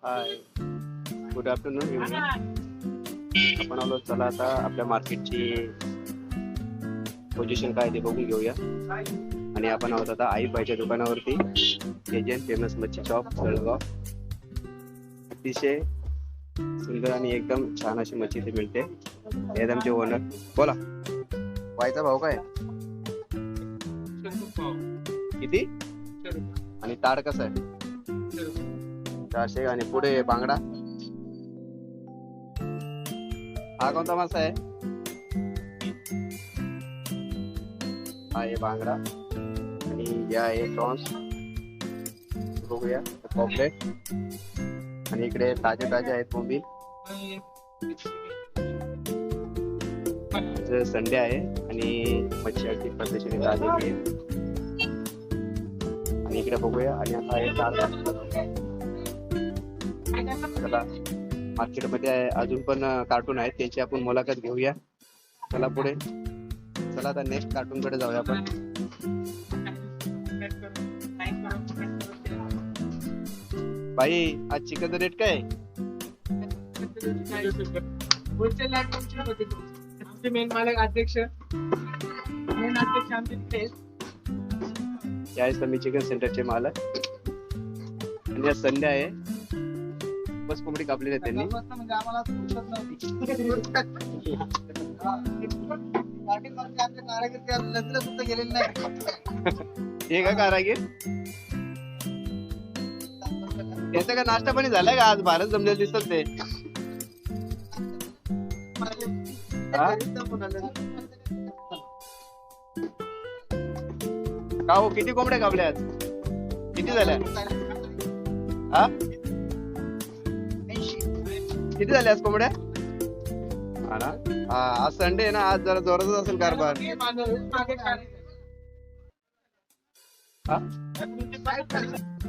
हाय, good afternoon. आपण आलो, चला आता आपल्या मार्केटची पोझिशन काय ते बघून घेऊया. आणि आपण आहोत आता आईबाईच्या दुकानावरती. एजंट फेमस मच्छी शॉप जळगाव. अतिशय सुंदर आणि एकदम छान अशी मच्छी इथे मिळते. हे आमचे ओनर. बोला, वायचा भाव काय किती आणि ताड कसा आहे? 400. आणि पुढे बांगडा हा कोणता मासा आहे? हा आहे बांगडा. आणि या आहे प्रॉन्स. बघूया पॉपलेट. आणि इकडे ताजे ताजे आहेत बोंबील. संडे आहे आणि मच्छी अगदी पद्धतीने ताजी आहे. आणि इकडे बघूया. आणि आता आहे चला, मार्केटमध्ये अजून पण कार्टून आहेत, त्याची आपण मुलाखत घेऊया. चला पुढे, चला आता नेक्स्ट कार्टून कडे जाऊया आपण. भाई, आज चिकनचा रेट काय आहे? मेन मालक अध्यक्ष आमचे यावेळेस मी चिकन सेंटरचे मालक. आणि आज संडे आहे. बस कोंबडी कापलेली आहे त्यांनी. म्हणजे आम्हाला कारागीर सुद्धा गेलेले नाही. हे का कारागीर? याचा का नाश्ता पाणी झालाय का? आज भारत जमलेलं दिसत ते. का हो, किती कोंबड्या कापल्या आज? किती झाल्या? हा, किती झाल्या आज कोंबड्या? हा ना. हा, आज संडे आहे ना, आज जरा जोरातच असेल कारभार.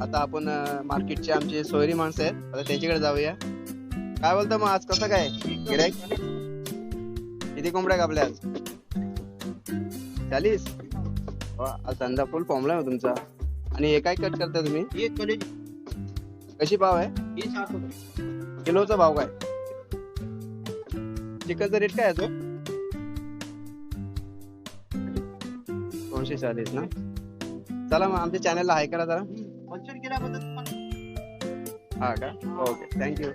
आता आपण मार्केटचे आमचे सोयरी माणसं आहेत, आता त्यांच्याकडे जाऊया. काय बोलतो मग, आज कसं काय गिऱ्हाईक? किती कोंबड्या कापल्या आज? 40. आज धंदा फुल फॉर्मला आहे तुमचा. आणि हे काय कट करता तुम्ही? कशी भाव आहे? किलोचा भाव काय? चिकनचा रेट काय आहे तो? 240 ना. चला मग आमच्या चॅनलला हाय करा जरा. हा का? Okay, thank you.